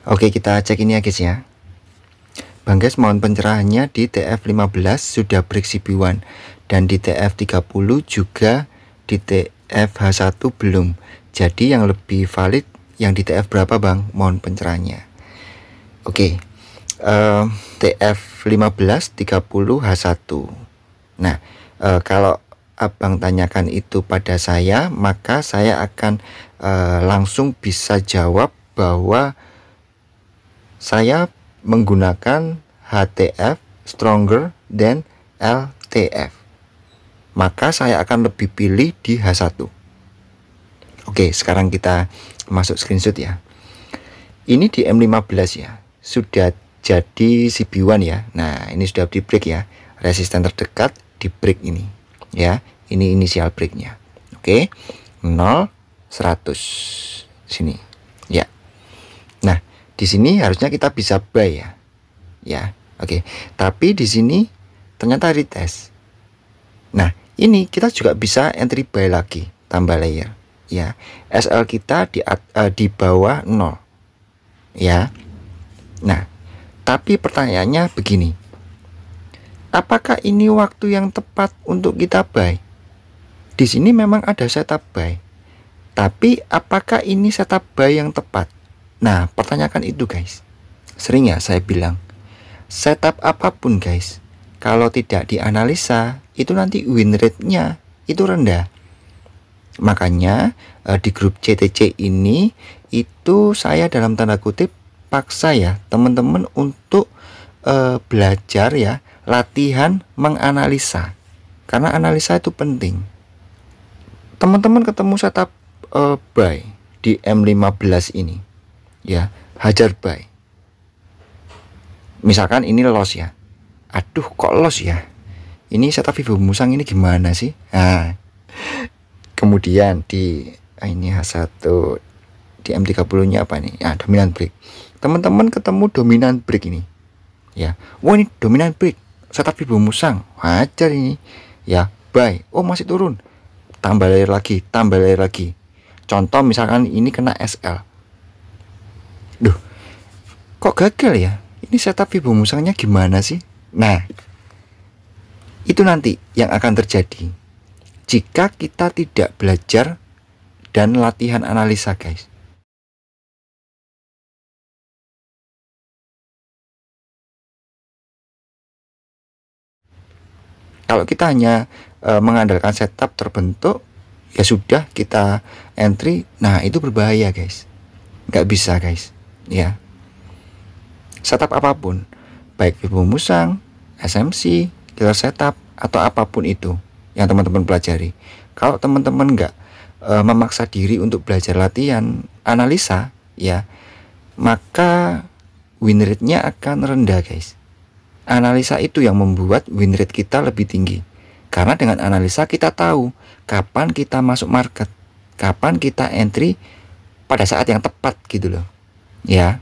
Oke, kita cek ini ya guys ya. Bang guys, mohon pencerahannya di TF15 sudah break CB1 dan di TF30 juga di TFH1 belum. Jadi yang lebih valid yang di TF berapa Bang? Mohon pencerahannya. Oke, TF15 30H1. Nah, kalau Abang tanyakan itu pada saya, maka saya akan langsung bisa jawab bahwa saya menggunakan HTF stronger than LTF. Maka saya akan lebih pilih di H1. Oke, sekarang kita masuk screenshot ya. Ini di M15 ya. Sudah jadi CB1 ya. Nah, ini sudah di break ya. Resisten terdekat di break ini. Ya, ini inisial breaknya. Oke. 0 100 sini. Ya. Nah, di sini harusnya kita bisa buy ya. Ya, oke. Tapi di sini ternyata retest. Nah, ini kita juga bisa entry buy lagi, tambah layer. Ya, SL kita di bawah 0. Ya. Nah, tapi pertanyaannya begini. Apakah ini waktu yang tepat untuk kita buy? Di sini memang ada setup buy. Tapi apakah ini setup buy yang tepat? Nah, pertanyakan itu guys. Sering ya saya bilang, setup apapun guys, kalau tidak dianalisa, itu nanti win rate-nya itu rendah. Makanya di grup CTC ini, itu saya dalam tanda kutip paksa ya teman-teman untuk belajar ya, latihan menganalisa. Karena analisa itu penting. Teman-teman ketemu setup buy di M15 ini. Ya, hajar buy. Misalkan ini loss ya. Aduh, kok loss ya? Ini setup Vivo Musang ini gimana sih? Nah, kemudian di ini H1 di M30-nya apa nih? Ya, dominan break. Teman-teman ketemu dominan break ini. Ya. Wah, ini dominan break. Setup Vivo Musang. Hajar ini. Ya, buy. Oh, masih turun. Tambah layer lagi, tambah layer lagi. Contoh misalkan ini kena SL. Duh, kok gagal ya? Ini setup Vivo Musangnya gimana sih? Nah, itu nanti yang akan terjadi jika kita tidak belajar dan latihan analisa guys. Kalau kita hanya mengandalkan setup terbentuk, ya sudah kita entry. Nah, itu berbahaya guys. Nggak bisa guys. Ya, setup apapun, baik Vivo Musang, SMC, killer setup, atau apapun itu yang teman-teman pelajari. Kalau teman-teman nggak memaksa diri untuk belajar latihan analisa, ya, maka win rate-nya akan rendah guys. Analisa itu yang membuat win rate kita lebih tinggi. Karena dengan analisa kita tahu kapan kita masuk market, kapan kita entry pada saat yang tepat gitu loh. Ya.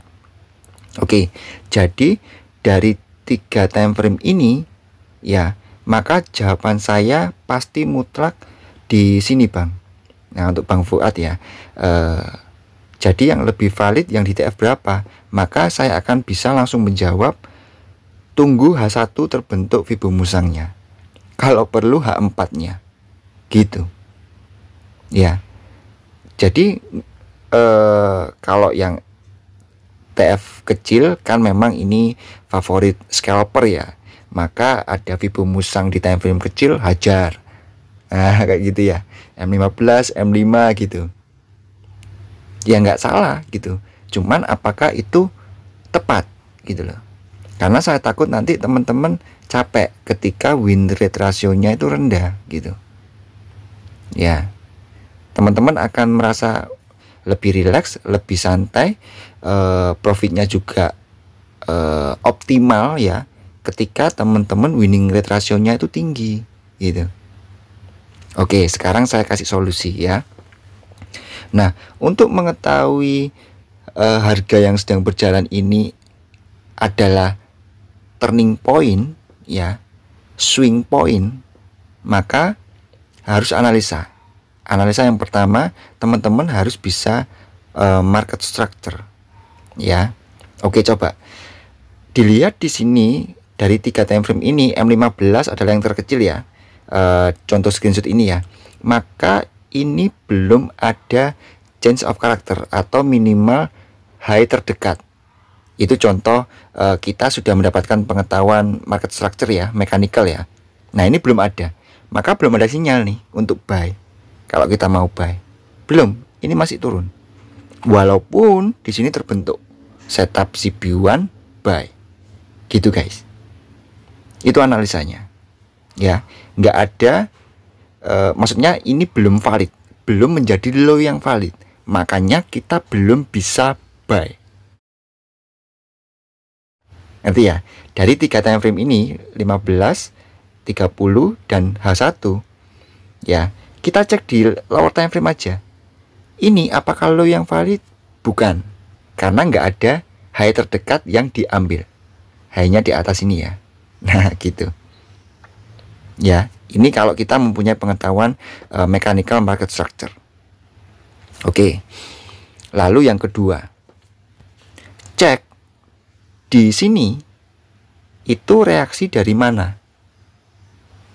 Oke, jadi dari 3 time frame ini ya, maka jawaban saya pasti mutlak di sini Bang. Nah, untuk Bang Fuad ya, jadi yang lebih valid yang di TF berapa, maka saya akan bisa langsung menjawab tunggu H1 terbentuk Vibo Musangnya, kalau perlu H4 nya gitu ya. Jadi kalau yang TF kecil kan memang ini favorit scalper ya, maka ada Vibo Musang di time frame kecil hajar. Nah, kayak gitu ya, M15, M5 gitu ya, nggak salah gitu. Cuman apakah itu tepat gitu loh. Karena saya takut nanti teman-teman capek ketika win rate rasionya itu rendah gitu ya. Teman-teman akan merasa lebih rileks, lebih santai, profitnya juga optimal ya, ketika teman-teman winning rate rasionya itu tinggi gitu. Oke, sekarang saya kasih solusi ya. Nah, untuk mengetahui harga yang sedang berjalan ini adalah turning point ya, swing point, maka harus analisa. Analisa yang pertama, teman-teman harus bisa market structure ya. Oke, coba dilihat di sini dari 3 time frame ini, M15 adalah yang terkecil ya. Contoh screenshot ini ya. Maka ini belum ada change of character atau minimal high terdekat. Itu contoh kita sudah mendapatkan pengetahuan market structure ya, mechanical ya. Nah, ini belum ada. Maka belum ada sinyal nih untuk buy. Kalau kita mau buy. Belum, ini masih turun. Walaupun di sini terbentuk setup CB1 buy. Gitu guys. Itu analisanya. Ya, nggak ada maksudnya ini belum valid, belum menjadi low yang valid. Makanya kita belum bisa buy. Ngerti ya? Dari 3 time frame ini 15, 30 dan H1 ya, kita cek di lower time frame aja. Ini apakah low yang valid? Bukan, karena nggak ada high terdekat yang diambil. High-nya di atas ini ya. Nah gitu ya. Ini kalau kita mempunyai pengetahuan mechanical market structure. Oke. Lalu yang kedua, cek di sini itu reaksi dari mana?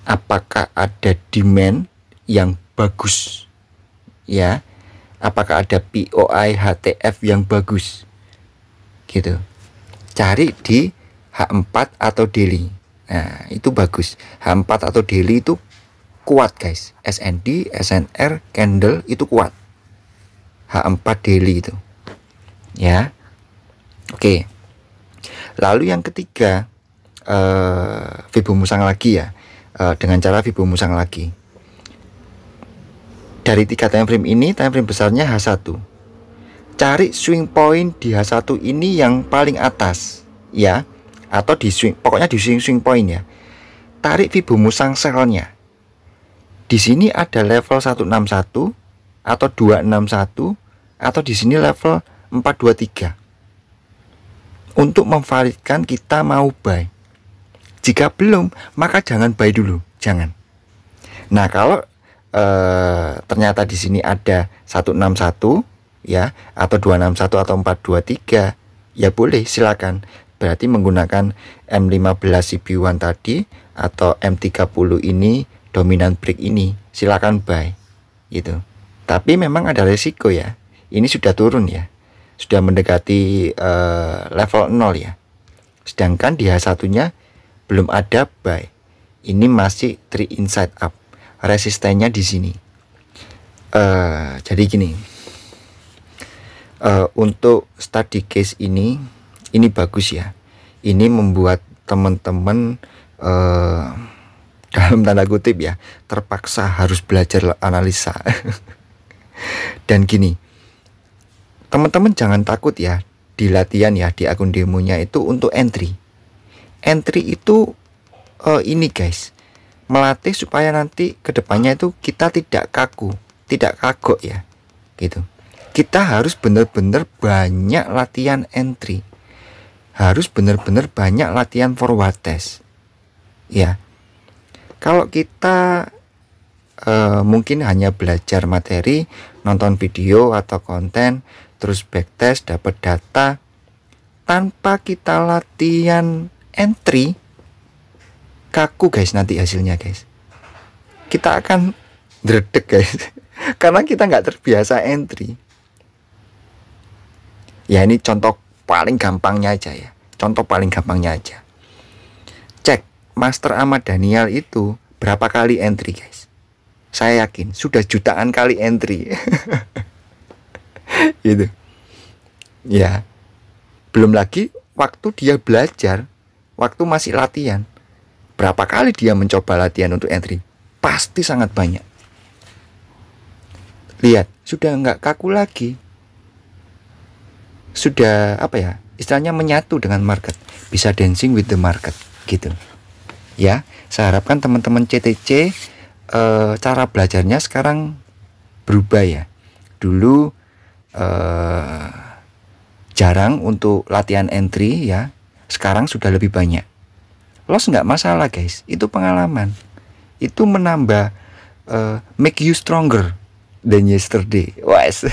Apakah ada demand yang bagus? Ya. Apakah ada POI HTF yang bagus? Gitu. Cari di H4 atau daily. Nah, itu bagus. H4 atau daily itu kuat, guys. SND, SNR, candle itu kuat. H4 daily itu. Ya. Oke. Lalu yang ketiga, Fibo Musang lagi ya. Dengan cara Fibo Musang lagi. Dari 3 time frame ini, time frame besarnya H1. Cari swing point di H1 ini yang paling atas, ya. Atau di swing, pokoknya di swing point ya. Tarik Fibo Musang sell-nya. Di sini ada level 161 atau 261 atau di sini level 423. Untuk memvalidkan kita mau buy. Jika belum, maka jangan buy dulu, jangan. Nah, kalau ternyata di sini ada 161 ya, atau 261 atau 423, ya boleh, silakan. Berarti menggunakan M15 CB1 tadi atau M30 ini, dominan break ini, silakan buy gitu. Tapi memang ada resiko ya. Ini sudah turun ya. Sudah mendekati level 0 ya. Sedangkan di H1-nya belum ada buy. Ini masih 3 inside up. Resistennya di sini. Jadi gini. Untuk study case ini bagus ya. Ini membuat teman-teman dalam tanda kutip ya, terpaksa harus belajar analisa. Dan gini, teman-teman jangan takut ya di latihan ya, di akun demonya itu untuk entry. Entry itu ini guys, melatih supaya nanti kedepannya itu kita tidak kaku, tidak kagok ya, gitu. Kita harus benar-benar banyak latihan entry, harus benar-benar banyak latihan forward test, ya. Kalau kita mungkin hanya belajar materi, nonton video atau konten, terus backtest, dapat data, tanpa kita latihan entry, kaku guys nanti hasilnya guys. Kita akan dredeg guys. Karena kita nggak terbiasa entry. Ya ini contoh paling gampangnya aja ya. Contoh paling gampangnya aja. Cek Master Ahmad Daniel itu berapa kali entry guys. Saya yakin sudah jutaan kali entry. Gitu. Ya. Belum lagi waktu dia belajar, waktu masih latihan. Berapa kali dia mencoba latihan untuk entry? Pasti sangat banyak. Lihat, sudah nggak kaku lagi. Sudah apa ya? Istilahnya menyatu dengan market. Bisa dancing with the market gitu. Ya, saya harapkan teman-teman CTC cara belajarnya sekarang berubah ya. Dulu jarang untuk latihan entry ya. Sekarang sudah lebih banyak. Loss nggak masalah guys, itu pengalaman. Itu menambah make you stronger than yesterday. Wes.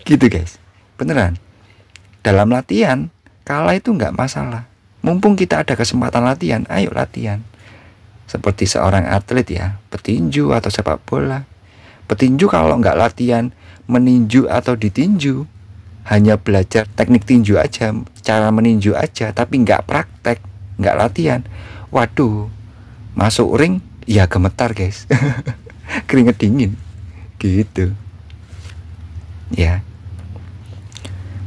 Gitu guys, beneran. dalam latihan kalah itu nggak masalah. Mumpung kita ada kesempatan latihan, ayo latihan. Seperti seorang atlet ya, petinju atau sepak bola. Petinju kalau nggak latihan meninju atau ditinju, hanya belajar teknik tinju aja, cara meninju aja, tapi nggak praktek, nggak latihan, waduh, masuk ring ya gemetar guys. Keringet dingin gitu ya.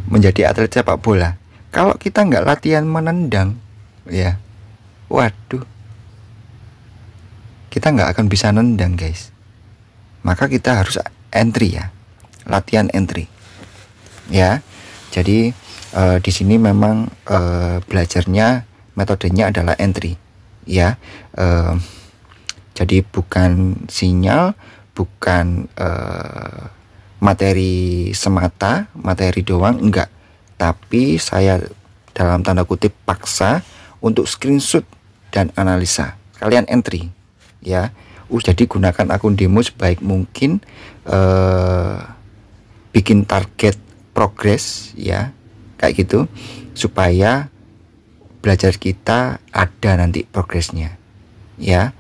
Menjadi atlet sepak bola, kalau kita nggak latihan menendang ya, waduh, kita nggak akan bisa nendang guys. Maka kita harus entry ya, latihan entry ya. Jadi di sini memang belajarnya, metodenya adalah entry ya. Jadi bukan sinyal, bukan materi semata, materi doang, enggak. Tapi saya dalam tanda kutip paksa untuk screenshot dan analisa. Kalian entry ya. Jadi gunakan akun demo sebaik mungkin, bikin target progress ya, kayak gitu, supaya belajar kita ada nanti progresnya ya,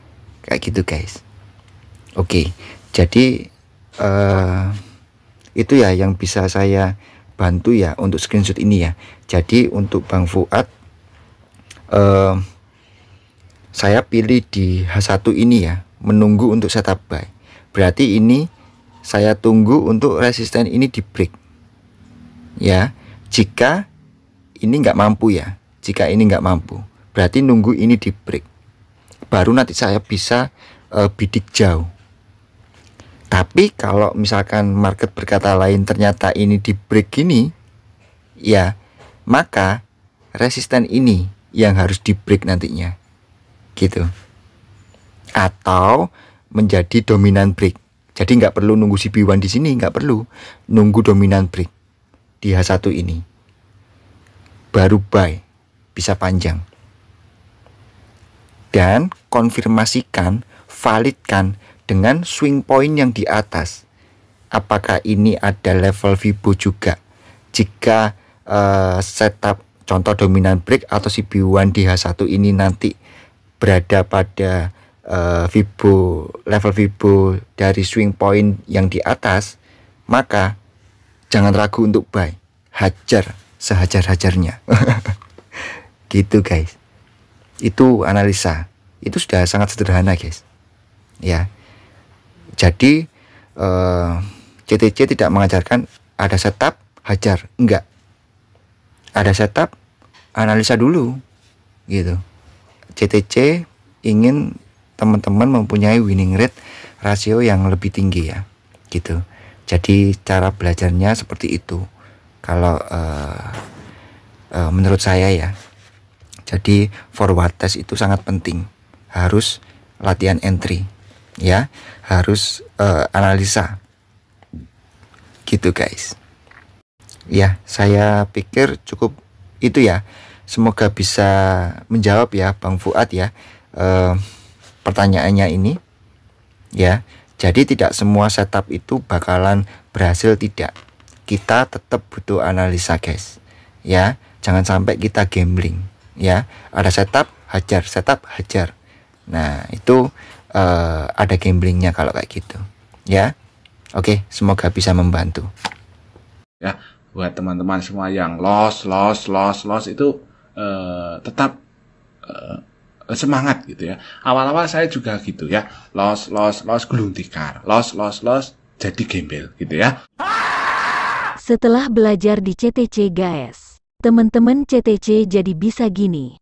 kayak gitu guys. Oke, jadi itu ya yang bisa saya bantu ya untuk screenshot ini ya. Jadi untuk Bang Fuad, saya pilih di H1 ini ya, menunggu untuk setup buy. Berarti ini saya tunggu untuk resisten ini di break ya. Jika ini nggak mampu ya, jika ini nggak mampu, berarti nunggu ini di break, baru nanti saya bisa bidik jauh. Tapi kalau misalkan market berkata lain, ternyata ini di break gini ya, maka resisten ini yang harus di break nantinya gitu, atau menjadi dominan break. Jadi nggak perlu nunggu CB1 di sini, nggak perlu nunggu dominan break di H1 ini, baru buy, bisa panjang. Dan konfirmasikan, validkan dengan swing point yang di atas. Apakah ini ada level Fibo juga? Jika setup contoh dominan break atau CB1 di H1 ini nanti berada pada Fibo, level Fibo dari swing point yang di atas, maka jangan ragu untuk buy, hajar sehajar-hajarnya. Gitu guys. Itu analisa, itu sudah sangat sederhana guys ya. Jadi CTC tidak mengajarkan ada setup hajar, enggak. Ada setup, analisa dulu gitu. CTC ingin teman-teman mempunyai winning rate rasio yang lebih tinggi ya gitu. Jadi cara belajarnya seperti itu kalau menurut saya ya. Jadi forward test itu sangat penting, harus latihan entry ya, harus analisa gitu guys ya. Saya pikir cukup itu ya. Semoga bisa menjawab ya Bang Fuad ya pertanyaannya ini ya. Jadi tidak semua setup itu bakalan berhasil, tidak. Kita tetap butuh analisa guys ya. Jangan sampai kita gambling ya. Ada setup hajar, setup hajar. Nah itu ada gamblingnya kalau kayak gitu ya. Oke, semoga bisa membantu ya. Buat teman-teman semua yang loss itu tetap semangat gitu ya. Awal-awal saya juga gitu ya, loss gulung tikar, loss jadi gembel gitu ya. Setelah belajar di CTC guys, teman-teman CTC jadi bisa gini.